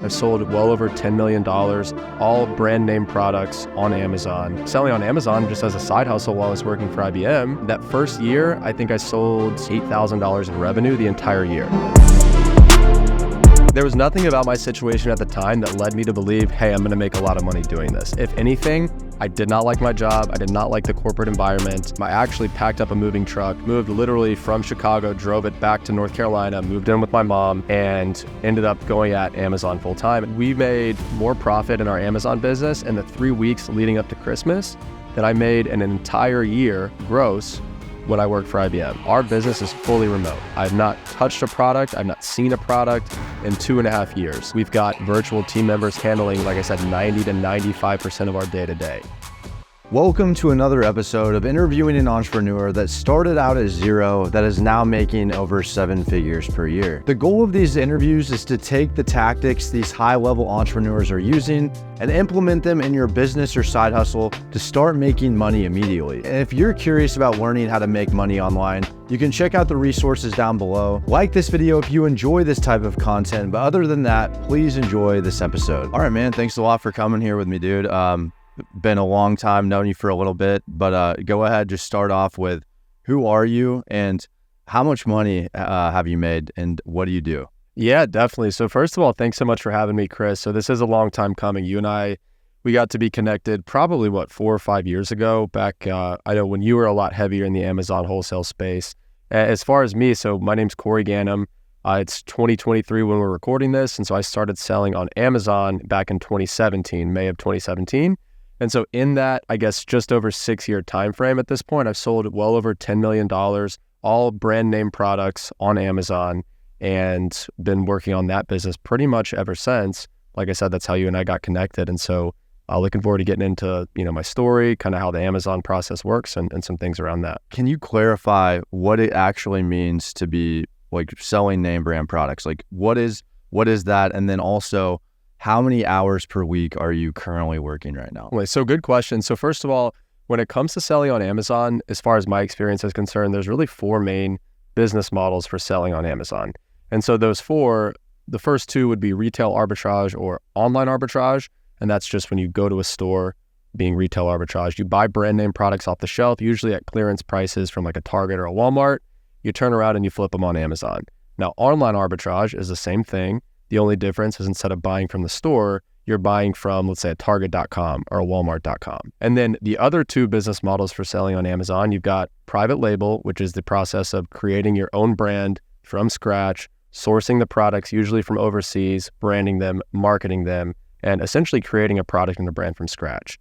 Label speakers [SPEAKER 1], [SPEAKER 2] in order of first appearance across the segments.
[SPEAKER 1] I've sold well over $10 million, all brand name products on Amazon. Selling on Amazon just as a side hustle while I was working for IBM. That first year, I think I sold $8,000 in revenue the entire year. There was nothing about my situation at the time that led me to believe, hey, I'm gonna make a lot of money doing this. If anything, I did not like my job. I did not like the corporate environment. I actually packed up a moving truck, moved literally from Chicago, drove it back to North Carolina, moved in with my mom, and ended up going at Amazon full time. We made more profit in our Amazon business in the 3 weeks leading up to Christmas than I made in an entire year gross when I worked for IBM. Our business is fully remote. I've not touched a product. I've not seen a product in 2.5 years. We've got virtual team members handling, like I said, 90 to 95% of our day-to-day.
[SPEAKER 2] Welcome to another episode of interviewing an entrepreneur that started out at zero that is now making over 7 figures per year. The goal of these interviews is to take the tactics these high-level entrepreneurs are using and implement them in your business or side hustle to start making money immediately. And if you're curious about learning how to make money online, you can check out the resources down below. Like this video if you enjoy this type of content, but other than that, please enjoy this episode. All right, man, thanks a lot for coming here with me, dude. Been a long time, known you for a little bit, but go ahead, just start off with who are you and how much money have you made and what do you do?
[SPEAKER 1] Yeah, definitely. So first of all, thanks so much for having me, Kris. So this is a long time coming. You and I, we got to be connected probably 4 or 5 years ago back. I know when you were a lot heavier in the Amazon wholesale space. As far as me, so my name's Corey Ganem. It's 2023 when we're recording this. And so I started selling on Amazon back in 2017, May of 2017. And so in that, I guess, just over 6-year time frame at this point, I've sold well over $10 million, all brand name products on Amazon, and been working on that business pretty much ever since. Like I said, that's how you and I got connected. And so looking forward to getting into, my story, kind of how the Amazon process works and some things around that.
[SPEAKER 2] Can you clarify what it actually means to be like selling name brand products? Like what is that? And then also, how many hours per week are you currently working right now?
[SPEAKER 1] So good question. So first of all, when it comes to selling on Amazon, as far as my experience is concerned, there's really 4 main business models for selling on Amazon. And so those 4, the first 2 would be retail arbitrage or online arbitrage. And that's just when you go to a store, being retail arbitrage. You buy brand name products off the shelf, usually at clearance prices from like a Target or a Walmart. You turn around and you flip them on Amazon. Now, online arbitrage is the same thing. The only difference is instead of buying from the store, you're buying from, let's say, a Target.com or a Walmart.com. And then the other 2 business models for selling on Amazon, you've got private label, which is the process of creating your own brand from scratch, sourcing the products, usually from overseas, branding them, marketing them, and essentially creating a product and a brand from scratch.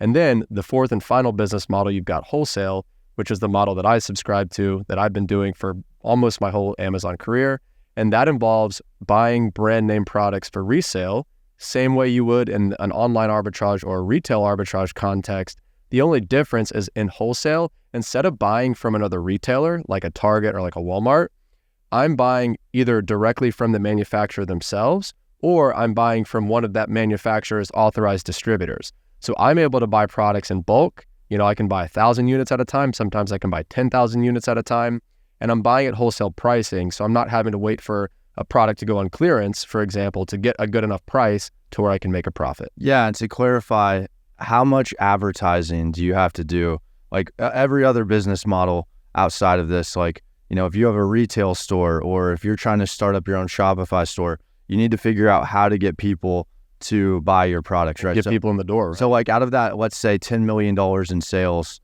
[SPEAKER 1] And then the 4th and final business model, you've got wholesale, which is the model that I subscribe to, that I've been doing for almost my whole Amazon career. And that involves buying brand name products for resale, same way you would in an online arbitrage or a retail arbitrage context. The only difference is in wholesale, instead of buying from another retailer, like a Target or like a Walmart, I'm buying either directly from the manufacturer themselves, or I'm buying from one of that manufacturer's authorized distributors. So I'm able to buy products in bulk. I can buy 1,000 units at a time. Sometimes I can buy 10,000 units at a time. And I'm buying at wholesale pricing, so I'm not having to wait for a product to go on clearance, for example, to get a good enough price to where I can make a profit.
[SPEAKER 2] Yeah, and to clarify, how much advertising do you have to do? Like every other business model outside of this, like, if you have a retail store or if you're trying to start up your own Shopify store, you need to figure out how to get people to buy your products, right?
[SPEAKER 1] Get people in the door.
[SPEAKER 2] So like out of that, let's say $10 million in sales,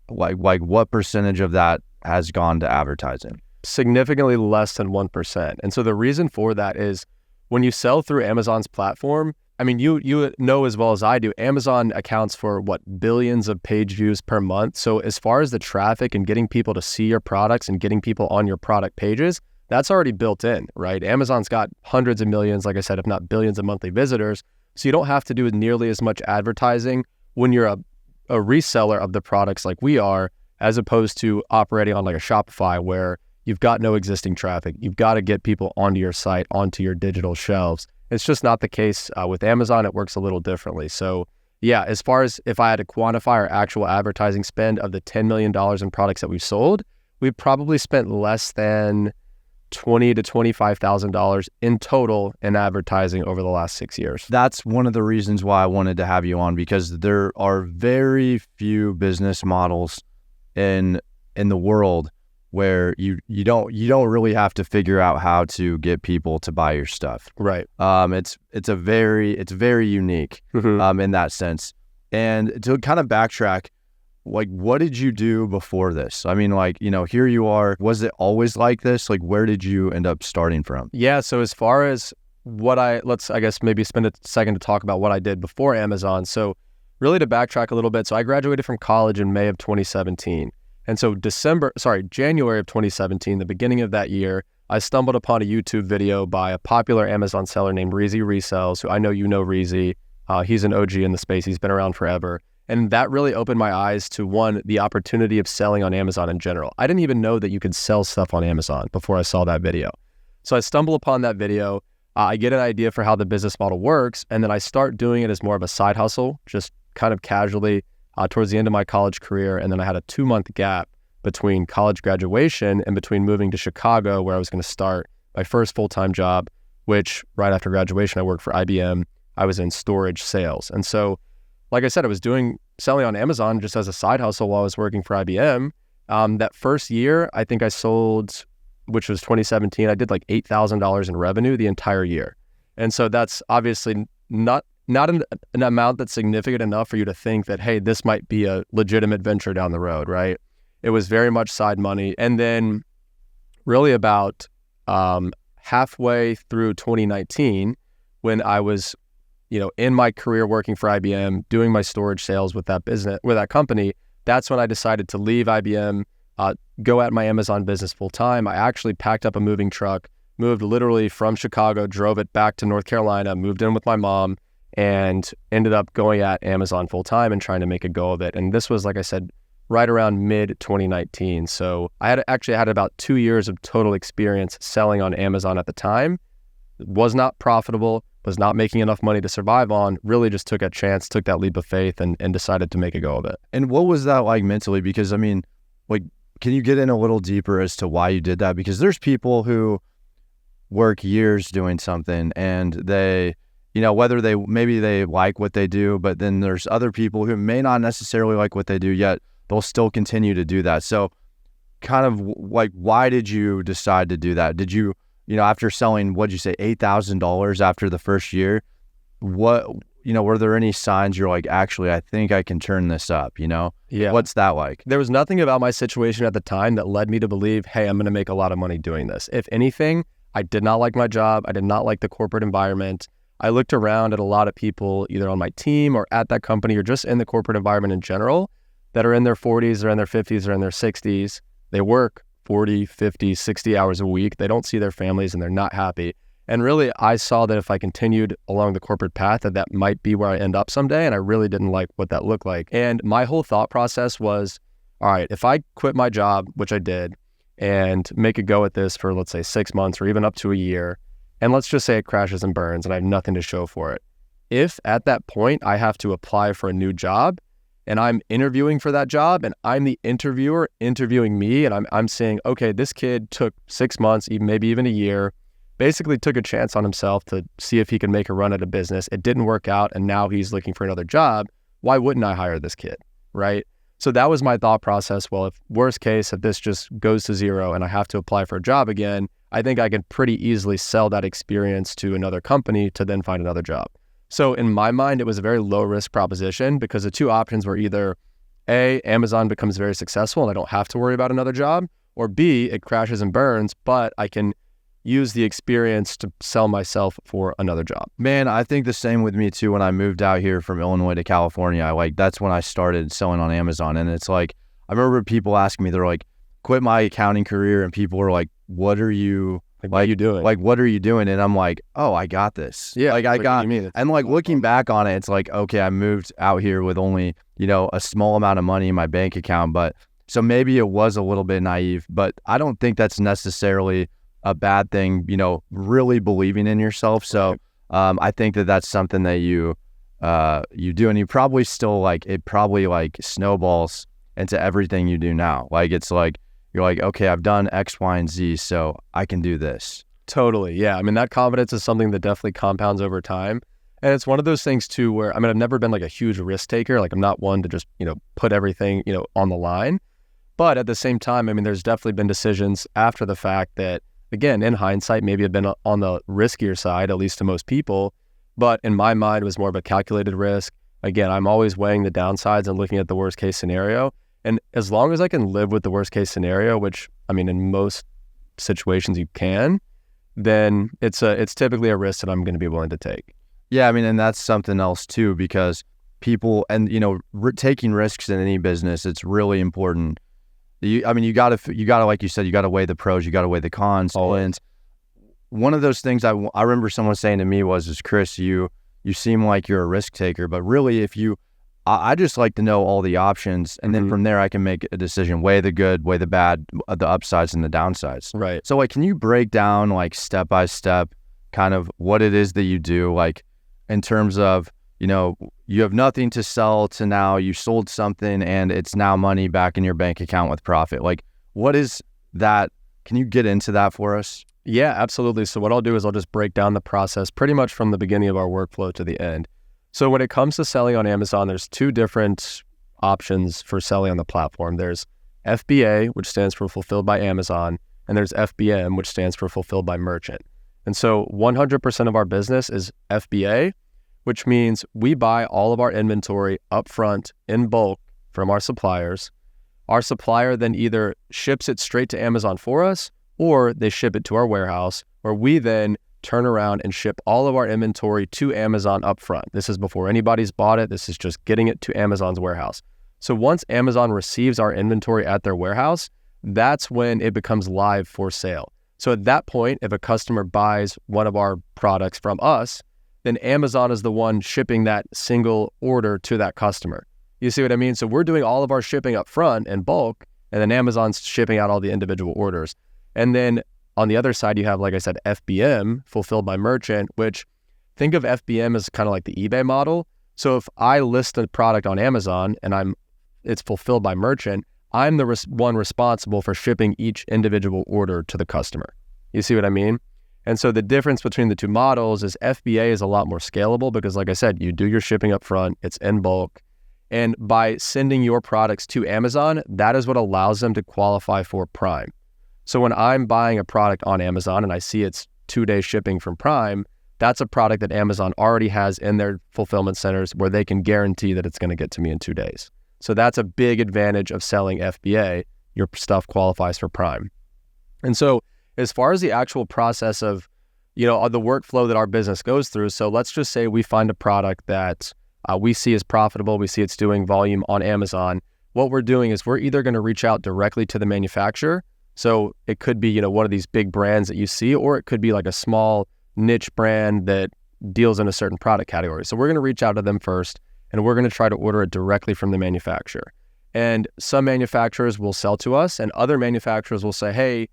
[SPEAKER 2] like what percentage of that has gone to advertising?
[SPEAKER 1] Significantly less than 1%. And so the reason for that is when you sell through Amazon's platform, I mean, you know as well as I do, Amazon accounts for billions of page views per month. So as far as the traffic and getting people to see your products and getting people on your product pages, that's already built in, right? Amazon's got hundreds of millions, like I said, if not billions of monthly visitors. So you don't have to do nearly as much advertising when you're a reseller of the products like we are, as opposed to operating on like a Shopify where you've got no existing traffic. You've got to get people onto your site, onto your digital shelves. It's just not the case with Amazon. It works a little differently. So yeah, as far as if I had to quantify our actual advertising spend of the $10 million in products that we've sold, we've probably spent less than $20,000 to $25,000 in total in advertising over the last 6 years.
[SPEAKER 2] That's one of the reasons why I wanted to have you on, because there are very few business models in the world where you don't really have to figure out how to get people to buy your stuff.
[SPEAKER 1] Right.
[SPEAKER 2] It's very unique in that sense. And to kind of backtrack, like, what did you do before this? I mean, like, here you are. Was it always like this? Like, where did you end up starting from?
[SPEAKER 1] Yeah. So as far as let's, I guess, maybe spend a second to talk about what I did before Amazon. So really to backtrack a little bit. So I graduated from college in May of 2017. And so January of 2017, the beginning of that year, I stumbled upon a YouTube video by a popular Amazon seller named Reezy Resells, who I know you know Reezy. He's an OG in the space. He's been around forever. And that really opened my eyes to, one, the opportunity of selling on Amazon in general. I didn't even know that you could sell stuff on Amazon before I saw that video. So I stumble upon that video. I get an idea for how the business model works, and then I start doing it as more of a side hustle, just kind of casually towards the end of my college career. And then I had a 2-month gap between college graduation and between moving to Chicago, where I was going to start my first full-time job, which right after graduation, I worked for IBM. I was in storage sales. And so, like I said, I was selling on Amazon just as a side hustle while I was working for IBM. That first year, I think I sold, which was 2017, I did like $8,000 in revenue the entire year. And so that's obviously not an amount that's significant enough for you to think that, hey, this might be a legitimate venture down the road, right? It was very much side money. And then really about halfway through 2019, when I was, in my career working for IBM, doing my storage sales with that company, that's when I decided to leave IBM, go at my Amazon business full time. I actually packed up a moving truck, moved literally from Chicago, drove it back to North Carolina, moved in with my mom, and ended up going at Amazon full time and trying to make a go of it. And this was, like I said, right around mid 2019. So I had about 2 years of total experience selling on Amazon at the time. It was not profitable, was not making enough money to survive on, really just took a chance, took that leap of faith and decided to make a go of it.
[SPEAKER 2] And what was that like mentally? Because I mean, like, can you get in a little deeper as to why you did that? Because there's people who work years doing something and they, whether maybe they like what they do, but then there's other people who may not necessarily like what they do, yet they'll still continue to do that. So kind of like, why did you decide to do that? Did you, after selling, what'd you say, $8,000 after the first year, were there any signs you're like, actually, I think I can turn this up,
[SPEAKER 1] Yeah.
[SPEAKER 2] What's that like?
[SPEAKER 1] There was nothing about my situation at the time that led me to believe, hey, I'm going to make a lot of money doing this. If anything, I did not like my job. I did not like the corporate environment. I looked around at a lot of people either on my team or at that company or just in the corporate environment in general that are in their 40s or in their 50s or in their 60s. They work 40, 50, 60 hours a week. They don't see their families and they're not happy. And really, I saw that if I continued along the corporate path, that might be where I end up someday. And I really didn't like what that looked like. And my whole thought process was, all right, if I quit my job, which I did, and make a go at this for, let's say, 6 months or even up to a year, and let's just say it crashes and burns and I have nothing to show for it. If at that point I have to apply for a new job and I'm interviewing for that job and I'm the interviewer interviewing me and I'm saying, okay, this kid took 6 months, maybe even a year, basically took a chance on himself to see if he can make a run at a business. It didn't work out and now he's looking for another job. Why wouldn't I hire this kid, right? So that was my thought process. Well, if worst case, if this just goes to zero and I have to apply for a job again, I think I can pretty easily sell that experience to another company to then find another job. So in my mind, it was a very low risk proposition because the two options were either A, Amazon becomes very successful and I don't have to worry about another job, or B, it crashes and burns, but I can use the experience to sell myself for another job.
[SPEAKER 2] Man, I think the same with me too. When I moved out here from Illinois to California, that's when I started selling on Amazon. And it's like, I remember people asking me, they're like, quit my accounting career. And people were like, what are you
[SPEAKER 1] doing?
[SPEAKER 2] Like, what are you doing? And I'm like, oh, I got this.
[SPEAKER 1] Yeah.
[SPEAKER 2] And like looking back on it, it's like, okay, I moved out here with only, a small amount of money in my bank account. But so maybe it was a little bit naive, but I don't think that's necessarily a bad thing, really believing in yourself. So I think that's something that you do, and you probably still it probably snowballs into everything you do now. Like, it's like, you're like, okay, I've done X, Y, and Z, so I can do this.
[SPEAKER 1] Totally. Yeah. I mean, that confidence is something that definitely compounds over time. And it's one of those things too, where, I mean, I've never been like a huge risk taker. Like I'm not one to just, put everything, on the line. But at the same time, I mean, there's definitely been decisions after the fact that, again, in hindsight, maybe have been on the riskier side, at least to most people. But in my mind, it was more of a calculated risk. Again, I'm always weighing the downsides and looking at the worst case scenario. And as long as I can live with the worst case scenario, which, I mean, in most situations you can, then it's typically a risk that I'm going to be willing to take.
[SPEAKER 2] Yeah, I mean, and that's something else too, because people, and taking risks in any business, it's really important. You gotta, like you said, you gotta weigh the pros, you gotta weigh the cons. And one of those things I remember someone saying to me was, Kris, you seem like you're a risk taker, but really, I just like to know all the options, and then from there I can make a decision, weigh the good, weigh the bad, the upsides and the downsides.
[SPEAKER 1] Right.
[SPEAKER 2] So can you break down step by step kind of what it is that you do, in terms of, you have nothing to sell to now you sold something and it's now money back in your bank account with profit. What is that? Can you get into that for us?
[SPEAKER 1] Yeah, absolutely. So what I'll do is I'll just break down the process pretty much from the beginning of our workflow to the end. So when it comes to selling on Amazon, there's two different options for selling on the platform. There's FBA, which stands for Fulfilled by Amazon, and there's FBM, which stands for Fulfilled by Merchant. And so 100% of our business is FBA, which means we buy all of our inventory upfront in bulk from our suppliers. Our supplier then either ships it straight to Amazon for us, or they ship it to our warehouse, or we then turn around and ship all of our inventory to Amazon upfront. This is before anybody's bought it. This is just getting it to Amazon's warehouse. So once Amazon receives our inventory at their warehouse, that's when it becomes live for sale. So at that point, if a customer buys one of our products from us, then Amazon is the one shipping that single order to that customer. You see what I mean? So we're doing all of our shipping up front in bulk, and then Amazon's shipping out all the individual orders. And then on the other side, you have, like I said, FBM, Fulfilled by Merchant, which think of FBM as kind of like the eBay model. So if I list a product on Amazon and it's fulfilled by merchant, I'm the one responsible for shipping each individual order to the customer. You see what I mean? And so the difference between the two models is FBA is a lot more scalable because, like I said, you do your shipping up front, it's in bulk. And by sending your products to Amazon, that is what allows them to qualify for Prime. So when I'm buying a product on Amazon and I see it's 2-day shipping from Prime, that's a product that Amazon already has in their fulfillment centers where they can guarantee that it's going to get to me in 2 days. So that's a big advantage of selling FBA. Your stuff qualifies for Prime. And so as far as the actual process of, the workflow that our business goes through, so let's just say we find a product that we see is profitable, we see it's doing volume on Amazon. What we're doing is we're either going to reach out directly to the manufacturer. So it could be, one of these big brands that you see, or it could be like a small niche brand that deals in a certain product category. So we're going to reach out to them first, and we're going to try to order it directly from the manufacturer. And some manufacturers will sell to us, and other manufacturers will say, hey,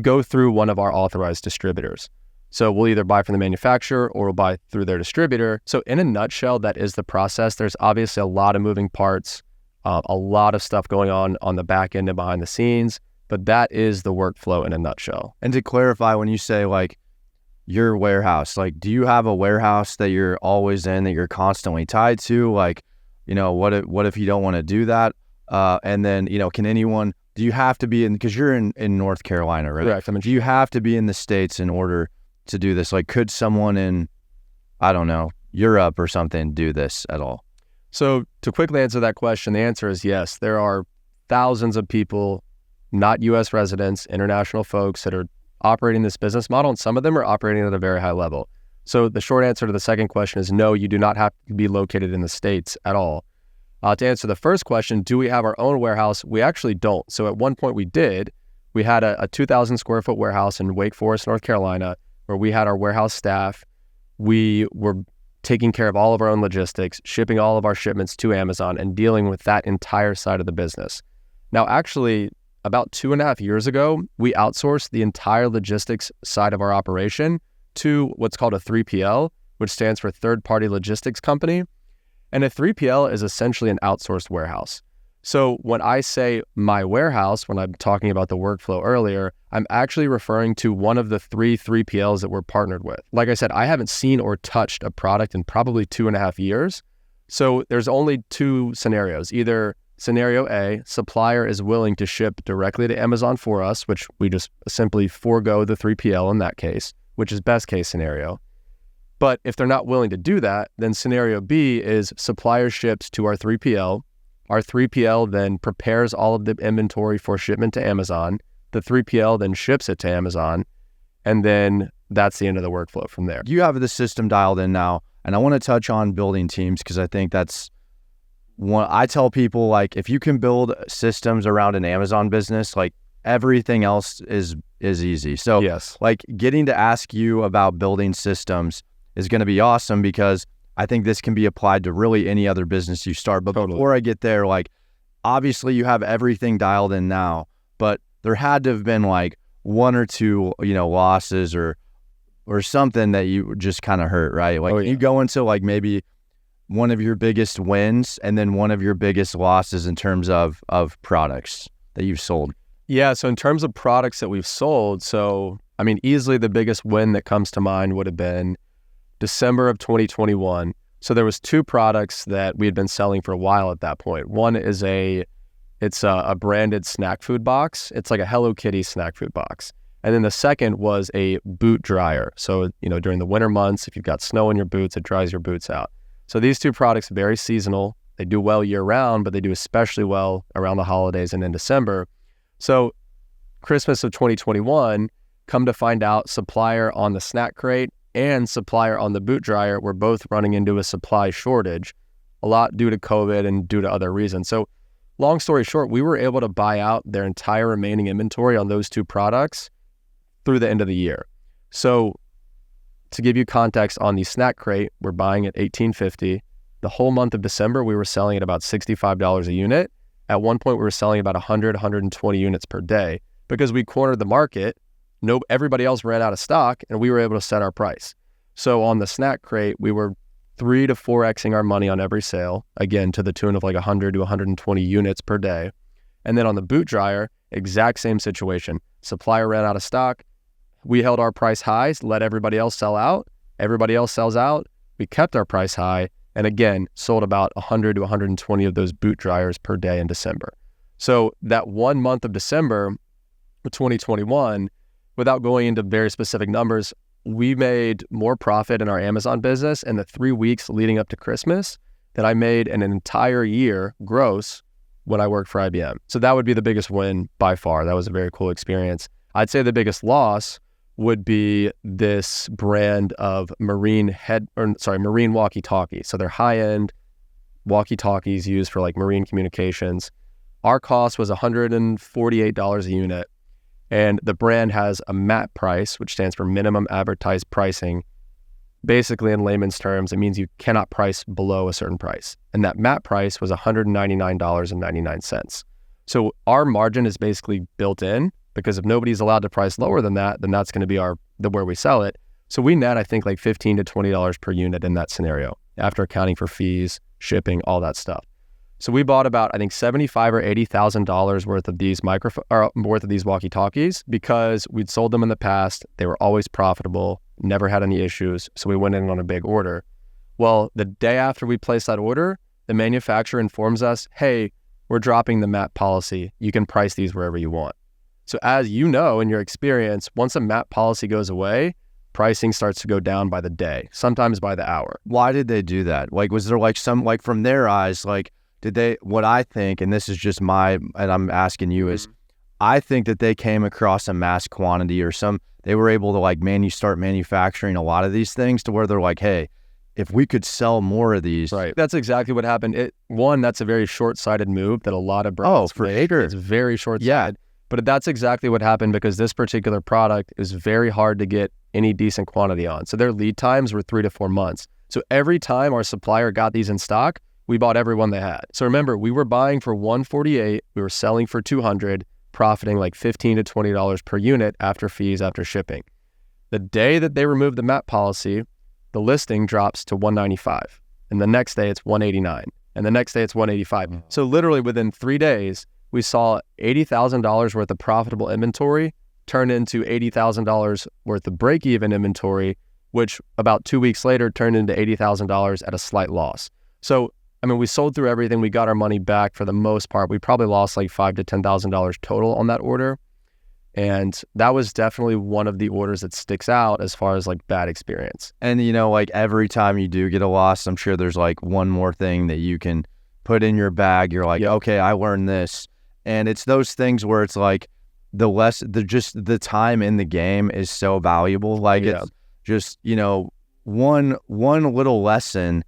[SPEAKER 1] go through one of our authorized distributors. So we'll either buy from the manufacturer or we'll buy through their distributor. So in a nutshell, that is the process. There's obviously a lot of moving parts, a lot of stuff going on the back end and behind the scenes, but that is the workflow in a nutshell.
[SPEAKER 2] And to clarify, when you say your warehouse, do you have a warehouse that you're always in, that you're constantly tied to? What if you don't want to do that? And then, can anyone, do you have to be in, because you're in North Carolina, right?
[SPEAKER 1] Correct.
[SPEAKER 2] Do you have to be in the States in order to do this? Could someone in, I don't know, Europe or something do this at all?
[SPEAKER 1] So to quickly answer that question, the answer is yes. There are thousands of people, not U.S. residents, international folks that are operating this business model, and some of them are operating at a very high level. So the short answer to the second question is no, you do not have to be located in the States at all. To answer the first question, do we have our own warehouse? We actually don't. So at one point we did. We had a 2,000 square foot warehouse in Wake Forest, North Carolina, where we had our warehouse staff. We were taking care of all of our own logistics, shipping all of our shipments to Amazon, and dealing with that entire side of the business. Now, actually, about 2.5 years ago, we outsourced the entire logistics side of our operation to what's called a 3PL, which stands for Third Party Logistics Company. And a 3PL is essentially an outsourced warehouse. So when I say my warehouse, when I'm talking about the workflow earlier, I'm actually referring to one of the 3PLs that we're partnered with. Like I said, I haven't seen or touched a product in probably 2.5 years. So there's only two scenarios. Either scenario A, supplier is willing to ship directly to Amazon for us, which we just simply forego the 3PL in that case, which is best case scenario. But if they're not willing to do that, then scenario B is supplier ships to our 3PL. Our 3PL then prepares all of the inventory for shipment to Amazon. The 3PL then ships it to Amazon. And then that's the end of the workflow from there.
[SPEAKER 2] You have the system dialed in now. And I want to touch on building teams because I think that's one. I tell people, like, if you can build systems around an Amazon business, like everything else is easy. So
[SPEAKER 1] yes,
[SPEAKER 2] like getting to ask you about building systems is going to be awesome because I think this can be applied to really any other business you start. But
[SPEAKER 1] totally.
[SPEAKER 2] Before I get there, like obviously you have everything dialed in now, but there had to have been like one or two, losses or something that you just kind of hurt, right? Like you go into like maybe one of your biggest wins and then one of your biggest losses in terms of products that you've sold.
[SPEAKER 1] Yeah. So in terms of products that we've sold, easily the biggest win that comes to mind would have been December of 2021. So there was two products that we had been selling for a while at that point. One is it's a branded snack food box. It's like a Hello Kitty snack food box. And then the second was a boot dryer. So, during the winter months, if you've got snow in your boots, it dries your boots out. So these two products are very seasonal. They do well year round, but they do especially well around the holidays and in December. So Christmas of 2021, come to find out, supplier on the snack crate and supplier on the boot dryer were both running into a supply shortage, a lot due to COVID and due to other reasons. So long story short, we were able to buy out their entire remaining inventory on those two products through the end of the year. So to give you context on the snack crate, we're buying at $18.50. The whole month of December, we were selling at about $65 a unit. At one point, we were selling about 100, 120 units per day because we cornered the market. Everybody else ran out of stock and we were able to set our price. So on the snack crate, we were 3 to 4xing our money on every sale, again, to the tune of like 100 to 120 units per day. And then on the boot dryer, exact same situation. Supplier ran out of stock. We held our price high, let everybody else sell out. Everybody else sells out. We kept our price high and again, sold about 100 to 120 of those boot dryers per day in December. So that 1 month of December of 2021, without going into very specific numbers, we made more profit in our Amazon business in the 3 weeks leading up to Christmas than I made in an entire year gross when I worked for IBM. So that would be the biggest win by far. That was a very cool experience. I'd say the biggest loss would be this brand of marine walkie-talkie. So they're high-end walkie-talkies used for like marine communications. Our cost was $148 a unit. And the brand has a MAP price, which stands for minimum advertised pricing. Basically, in layman's terms, it means you cannot price below a certain price. And that MAP price was $199.99. So our margin is basically built in because if nobody's allowed to price lower than that, then that's going to be where we sell it. So we net, I think, like $15 to $20 per unit in that scenario, after accounting for fees, shipping, all that stuff. So we bought about, I think, $75,000 or $80,000 worth of these walkie-talkies because we'd sold them in the past. They were always profitable, never had any issues. So we went in on a big order. Well, the day after we placed that order, the manufacturer informs us, hey, we're dropping the MAP policy. You can price these wherever you want. So as you know, in your experience, once a MAP policy goes away, pricing starts to go down by the day, sometimes by the hour.
[SPEAKER 2] Why did they do that? Like, was there like some, like from their eyes, like, did they, what I think, and this is just and I'm asking you is, I think that they came across a mass quantity or they were able to like start manufacturing a lot of these things to where they're like, hey, if we could sell more of these.
[SPEAKER 1] Right. That's exactly what happened. That's a very short-sighted move that a lot of brands make.
[SPEAKER 2] Sure.
[SPEAKER 1] It's very short-sighted.
[SPEAKER 2] Yeah.
[SPEAKER 1] But that's exactly what happened because this particular product is very hard to get any decent quantity on. So their lead times were 3 to 4 months. So every time our supplier got these in stock, we bought every one they had. So remember, we were buying for $148, we were selling for $200, profiting like $15 to $20 per unit after fees, after shipping. The day that they removed the MAP policy, the listing drops to $195. And the next day it's $189. and the next day it's 185. So literally within 3 days, we saw $80,000 worth of profitable inventory turn into $80,000 worth of break-even inventory, which about 2 weeks later turned into $80,000 at a slight loss. So, I mean, we sold through everything. We got our money back for the most part. We probably lost like $5,000 to $10,000 total on that order. And that was definitely one of the orders that sticks out as far as like bad experience.
[SPEAKER 2] And, you know, like every time you do get a loss, I'm sure there's like one more thing that you can put in your bag. You're like, okay, I learned this. And it's those things where it's like the time in the game is so valuable. Like it's just, you know, one little lesson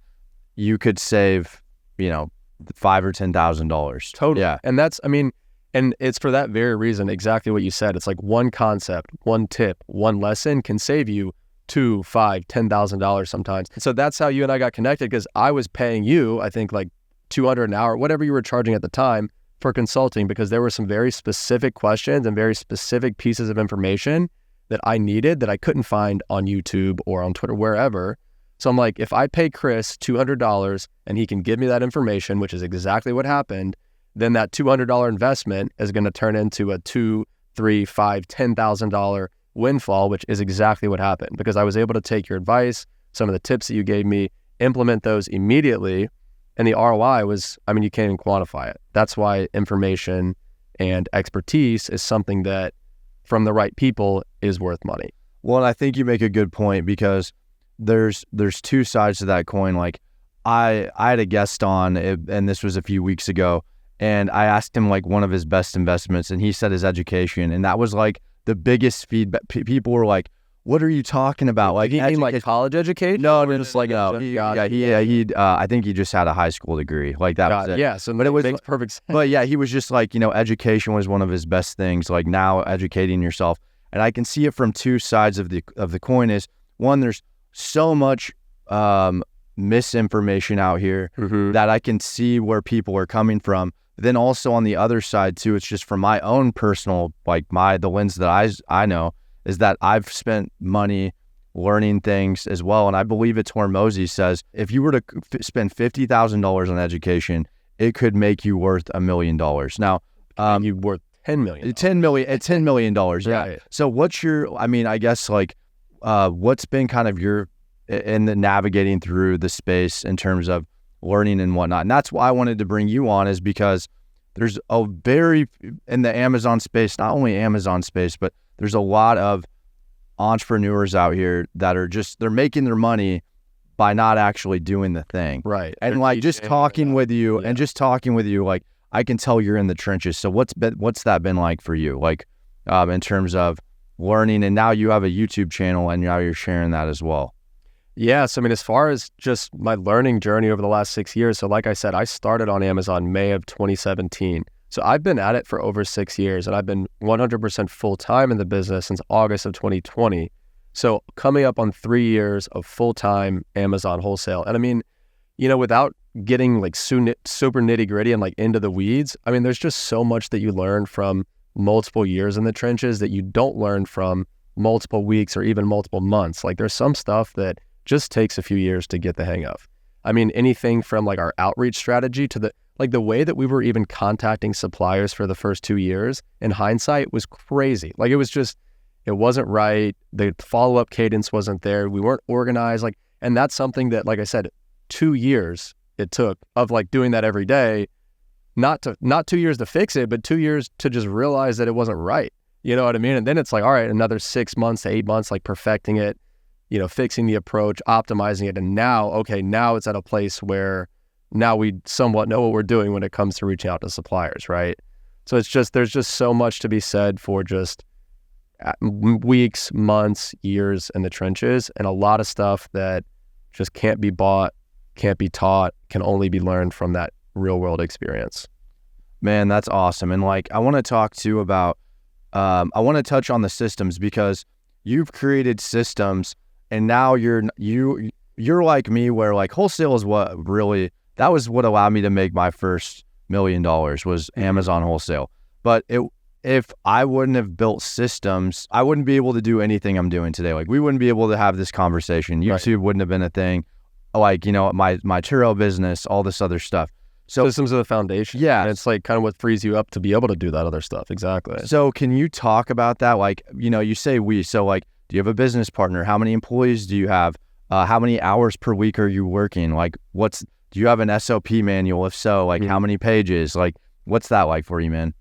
[SPEAKER 2] you could save, you know, $5,000 or $10,000.
[SPEAKER 1] Totally.
[SPEAKER 2] Yeah.
[SPEAKER 1] And that's, I mean, and it's for that very reason, exactly what you said. It's like one concept, one tip, one lesson can save you $2,000, $5,000, $10,000 sometimes. So that's how you and I got connected, because I was paying you, I think like $200 an hour, whatever you were charging at the time for consulting, because there were some very specific questions and very specific pieces of information that I needed that I couldn't find on YouTube or on Twitter, wherever. So I'm like, if I pay Kris $200 and he can give me that information, which is exactly what happened, then that $200 investment is going to turn into a $2,000, $3,000, $5,000, $10,000 windfall, which is exactly what happened, because I was able to take your advice, some of the tips that you gave me, implement those immediately. And the ROI was, I mean, you can't even quantify it. That's why information and expertise is something that from the right people is worth money.
[SPEAKER 2] Well, and I think you make a good point, because there's two sides to that coin. Like I had a guest on, and this was a few weeks ago, and I asked him like one of his best investments, and he said his education. And that was like the biggest feedback. People were like, what are you talking about? Like,
[SPEAKER 1] you mean like college education?
[SPEAKER 2] No, just like, I think he just had a high school degree. Like that was it.
[SPEAKER 1] Yeah, so but it makes perfect sense.
[SPEAKER 2] But yeah, he was just like, you know, education was one of his best things, like now educating yourself. And I can see it from two sides of the coin. Is one, there's so much misinformation out here that I can see where people are coming from. Then also on the other side too, it's just from my own personal, like the lens that I know, is that I've spent money learning things as well. And I believe it's where Mosey says, if you were to spend $50,000 on education, it could make you worth $1 million. Now,
[SPEAKER 1] you worth $10 million.
[SPEAKER 2] $10 million. Yeah.
[SPEAKER 1] Right.
[SPEAKER 2] So what's your, I mean, I guess like, what's been kind of your, in the navigating through the space in terms of learning and whatnot? And that's why I wanted to bring you on, is because there's a very, in the Amazon space, not only Amazon space, but there's a lot of entrepreneurs out here that are just, they're making their money by not actually doing the thing.
[SPEAKER 1] Right.
[SPEAKER 2] And like just talking with you and just talking with you, like I can tell you're in the trenches. So what's that been like for you? Like in terms of learning, and now you have a YouTube channel and now you're sharing that as well.
[SPEAKER 1] Yeah. So, I mean, as far as just my learning journey over the last 6 years, so like I said, I started on Amazon May of 2017. So I've been at it for over 6 years, and I've been 100% full-time in the business since August of 2020. So coming up on 3 years of full-time Amazon wholesale. And I mean, you know, without getting like super nitty-gritty and like into the weeds, I mean, there's just so much that you learn from multiple years in the trenches that you don't learn from multiple weeks or even multiple months. Like there's some stuff that just takes a few years to get the hang of. I mean, anything from like our outreach strategy to the way that we were even contacting suppliers for the first 2 years, in hindsight, was crazy. Like it wasn't right. The follow-up cadence wasn't there. We weren't organized. And that's something that, like I said, 2 years it took of like doing that every day, not 2 years to fix it, but 2 years to just realize that it wasn't right. You know what I mean? And then it's like, all right, another 6 months to 8 months, like perfecting it, you know, fixing the approach, optimizing it. And now it's at a place where now we somewhat know what we're doing when it comes to reaching out to suppliers, right? So there's just so much to be said for just weeks, months, years in the trenches, and a lot of stuff that just can't be bought, can't be taught, can only be learned from that real world experience.
[SPEAKER 2] Man, that's awesome. And like, I want to talk too about, I want to touch on the systems, because you've created systems, and now you're like me, where like wholesale is that was what allowed me to make my first $1 million, was Amazon wholesale. But if I wouldn't have built systems, I wouldn't be able to do anything I'm doing today. Like we wouldn't be able to have this conversation. YouTube wouldn't have been a thing. like, my Turo business, all this other stuff. So
[SPEAKER 1] systems are the foundation.
[SPEAKER 2] Yeah.
[SPEAKER 1] And it's like kind of what frees you up to be able to do that other stuff. Exactly.
[SPEAKER 2] So can you talk about that? Like, you say we, so like, do you have a business partner? How many employees do you have? How many hours per week are you working? Like, do you have an SOP manual? If so, like how many pages? Like, what's that like for you, man?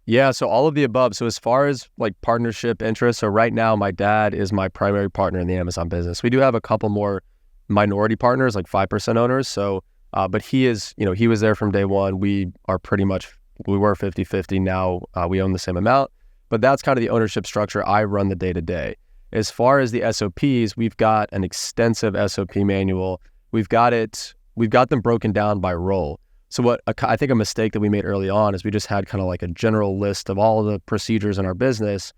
[SPEAKER 1] Yeah, so all of the above. So as far as like partnership interests, so right now my dad is my primary partner in the Amazon business. We do have a couple more minority partners, like 5% owners. So, but he is, he was there from day one. We were 50-50. Now we own the same amount, but that's kind of the ownership structure. I run the day to day. As far as the SOPs, we've got an extensive SOP manual. We've got them broken down by role. So what I think a mistake that we made early on is we just had kind of like a general list of all the procedures in our business.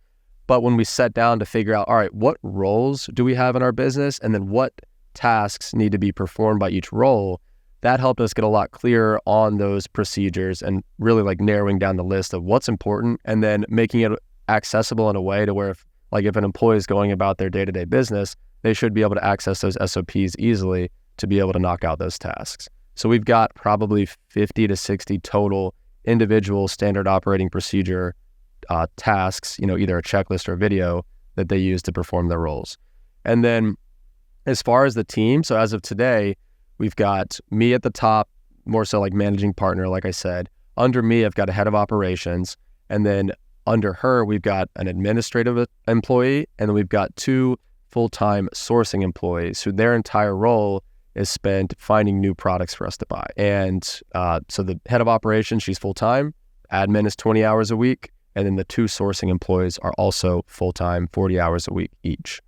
[SPEAKER 1] But when we sat down to figure out, all right, what roles do we have in our business? And then what tasks need to be performed by each role? That helped us get a lot clearer on those procedures and really like narrowing down the list of what's important and then making it accessible in a way to where if an employee is going about their day-to-day business, they should be able to access those SOPs easily to be able to knock out those tasks. So we've got probably 50 to 60 total individual standard operating procedure tasks, either a checklist or a video that they use to perform their roles. And then as far as the team, so as of today, we've got me at the top, more so like managing partner, like I said. Under me, I've got a head of operations. And then under her, we've got an administrative employee. And then we've got 2 full-time sourcing employees who their entire role is spent finding new products for us to buy. And so the head of operations, she's full-time. Admin is 20 hours a week. And then the 2 sourcing employees are also full-time, 40 hours a week each.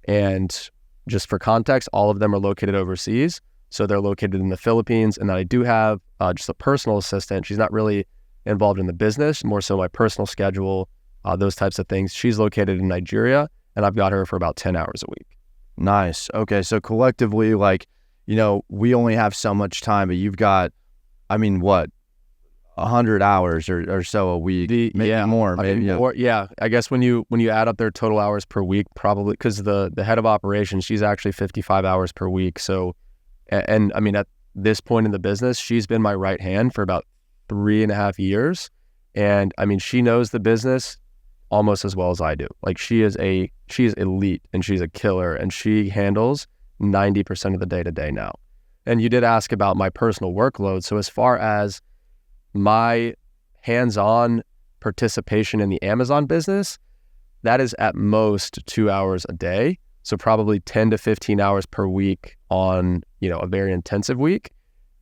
[SPEAKER 1] And just for context, all of them are located overseas. So they're located in the Philippines. And then I do have just a personal assistant. She's not really involved in the business, more so my personal schedule, those types of things. She's located in Nigeria, and I've got her for about 10 hours a week.
[SPEAKER 2] Nice. Okay. So collectively, we only have so much time, but you've got, 100 hours or so a week, maybe more.
[SPEAKER 1] More. Yeah. I guess when you add up their total hours per week, probably because the head of operations, she's actually 55 hours per week. So, and at this point in the business, she's been my right hand for about 3.5 years. And she knows the business almost as well as I do. Like she's elite and she's a killer and she handles 90% of the day-to-day now. And you did ask about my personal workload. So as far as my hands-on participation in the Amazon business, that is at most 2 hours a day. So probably 10 to 15 hours per week on, a very intensive week.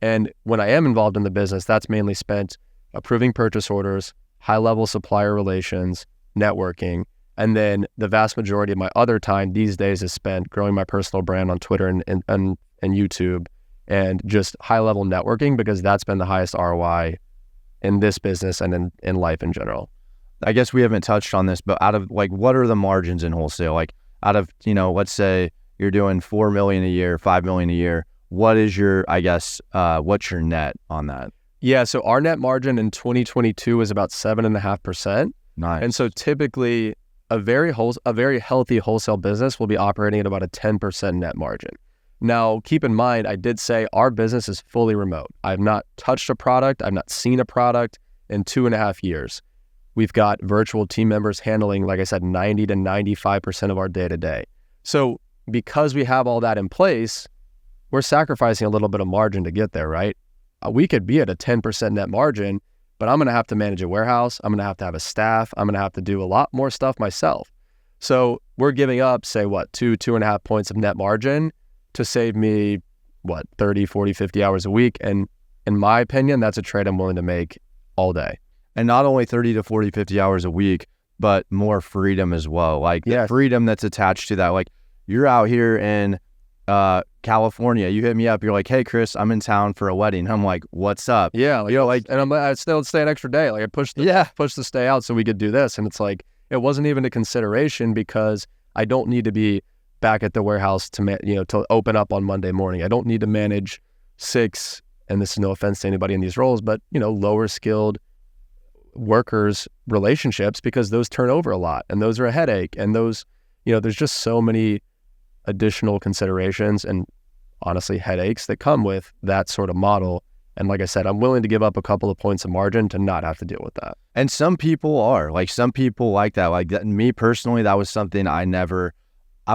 [SPEAKER 1] And when I am involved in the business, that's mainly spent approving purchase orders, high-level supplier relations, networking. And then the vast majority of my other time these days is spent growing my personal brand on Twitter and YouTube and just high-level networking, because that's been the highest ROI in this business and in life in general.
[SPEAKER 2] I guess we haven't touched on this, but out of what are the margins in wholesale? Like out of, let's say you're doing $4 million a year, $5 million a year. What is your, what's your net on that?
[SPEAKER 1] Yeah. So our net margin in 2022 was about 7.5%.
[SPEAKER 2] Nice.
[SPEAKER 1] And so typically a very healthy wholesale business will be operating at about a 10% net margin. Now, keep in mind, I did say our business is fully remote. I've not touched a product. I've not seen a product in 2.5 years. We've got virtual team members handling, like I said, 90 to 95% of our day-to-day. So because we have all that in place, we're sacrificing a little bit of margin to get there, right? We could be at a 10% net margin, but I'm going to have to manage a warehouse. I'm going to have a staff. I'm going to have to do a lot more stuff myself. So we're giving up, say, 2.5 points of net margin to save me, 30, 40, 50 hours a week. And in my opinion, that's a trade I'm willing to make all day.
[SPEAKER 2] And not only 30 to 40, 50 hours a week, but more freedom as well. The freedom that's attached to that. Like you're out here in California, you hit me up, you're like, hey, Kris, I'm in town for a wedding. I'm like, what's up?
[SPEAKER 1] Yeah. And I still stay an extra day. Like I pushed the stay out so we could do this. And it's like, it wasn't even a consideration because I don't need to be back at the warehouse to open up on Monday morning. I don't need to manage 6, and this is no offense to anybody in these roles, but lower skilled workers relationships, because those turn over a lot and those are a headache. And those, there's just so many additional considerations. And honestly headaches that come with that sort of model. And like I said, I'm willing to give up a couple of points of margin to not have to deal with that.
[SPEAKER 2] And some people are like, some people like that. Like that, me personally, that was something I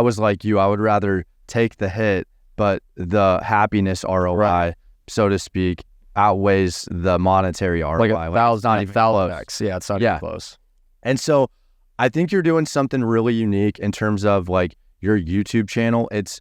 [SPEAKER 2] was like you, I would rather take the hit, but the happiness ROI,
[SPEAKER 1] Right.
[SPEAKER 2] so to speak, outweighs the monetary ROI.
[SPEAKER 1] Like
[SPEAKER 2] it's not even close.
[SPEAKER 1] X. Yeah, it's not even close.
[SPEAKER 2] And so I think you're doing something really unique in terms of like your YouTube channel. It's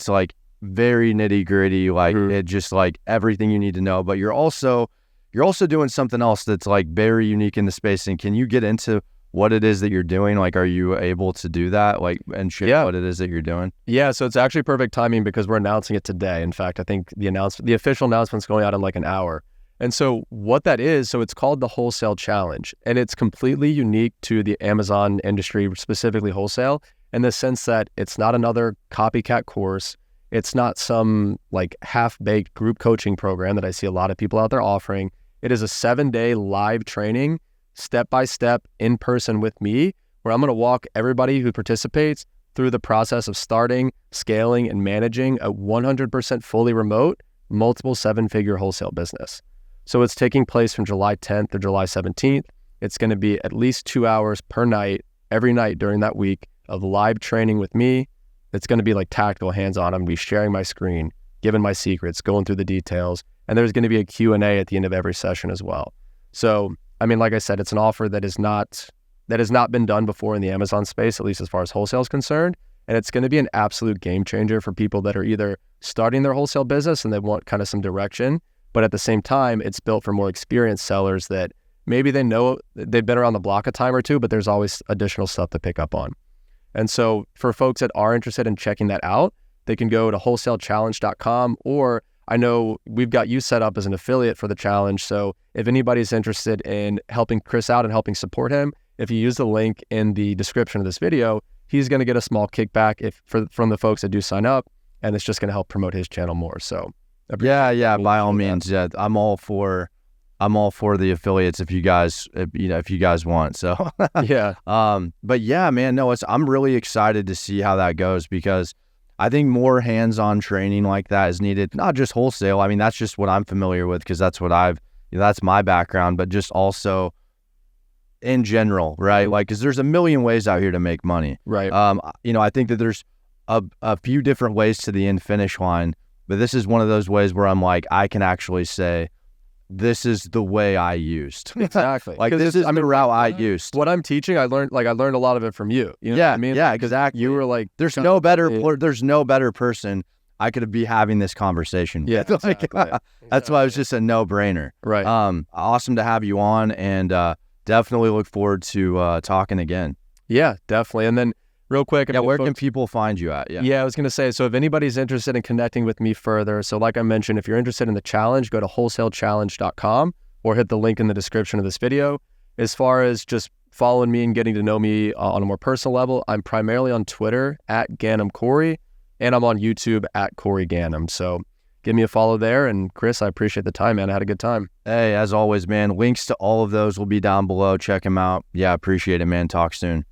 [SPEAKER 2] like very nitty gritty, like it just like everything you need to know, but you're also doing something else that's like very unique in the space. And can you get into what it is that you're doing? Like, are you able to do that? Like, and share what it is that you're doing?
[SPEAKER 1] Yeah. So it's actually perfect timing because we're announcing it today. In fact, I think the official announcement's going out in like an hour. And so what that is, so it's called the Wholesale Challenge, and it's completely unique to the Amazon industry, specifically wholesale, in the sense that it's not another copycat course. It's not some like half-baked group coaching program that I see a lot of people out there offering. It is a 7-day live training, step-by-step, in person with me, where I'm going to walk everybody who participates through the process of starting, scaling, and managing a 100% fully remote, multiple 7-figure wholesale business. So it's taking place from July 10th to July 17th. It's going to be at least 2 hours per night, every night during that week of live training with me. It's going to be like tactical, hands-on. I'm going to be sharing my screen, giving my secrets, going through the details, and there's going to be a Q&A at the end of every session as well. So, I mean, like I said, it's an offer that has not been done before in the Amazon space, at least as far as wholesale is concerned. And it's going to be an absolute game changer for people that are either starting their wholesale business and they want kind of some direction, but at the same time, it's built for more experienced sellers that maybe they know they've been around the block a time or two, but there's always additional stuff to pick up on. And so for folks that are interested in checking that out, they can go to wholesalechallenge.com, or I know we've got you set up as an affiliate for the challenge. So if anybody's interested in helping Kris out and helping support him, if you use the link in the description of this video, he's going to get a small kickback from the folks that do sign up, and it's just going to help promote his channel more. So
[SPEAKER 2] yeah, by all means. Yeah, I'm all for the affiliates if you guys want. So
[SPEAKER 1] yeah.
[SPEAKER 2] But yeah, man, no, I'm really excited to see how that goes, because I think more hands-on training like that is needed, not just wholesale. I mean, that's just what I'm familiar with, because that's what that's my background, but just also in general, right? Like, because there's a million ways out here to make money.
[SPEAKER 1] Right.
[SPEAKER 2] I think that there's a few different ways to the end finish line, but this is one of those ways where I'm like, I can actually say, this is the way I used.
[SPEAKER 1] Exactly.
[SPEAKER 2] Like, this is the route I used.
[SPEAKER 1] What I'm teaching, I learned a lot of it from you. You know what I mean?
[SPEAKER 2] Yeah, exactly.
[SPEAKER 1] You were like,
[SPEAKER 2] there's no better person I could be having this conversation.
[SPEAKER 1] Yeah,
[SPEAKER 2] like,
[SPEAKER 1] exactly.
[SPEAKER 2] That's why it was just a no-brainer.
[SPEAKER 1] Right.
[SPEAKER 2] Awesome to have you on, and definitely look forward to talking again.
[SPEAKER 1] Yeah, definitely. And then real quick,
[SPEAKER 2] where can people find you at?
[SPEAKER 1] Yeah, I was going to say, so if anybody's interested in connecting with me further, so like I mentioned, if you're interested in the challenge, go to wholesalechallenge.com or hit the link in the description of this video. As far as just following me and getting to know me on a more personal level, I'm primarily on Twitter at Ganem Corey, and I'm on YouTube at Corey Ganem. So give me a follow there. And Kris, I appreciate the time, man. I had a good time.
[SPEAKER 2] Hey, as always, man, links to all of those will be down below. Check them out. Yeah, appreciate it, man. Talk soon.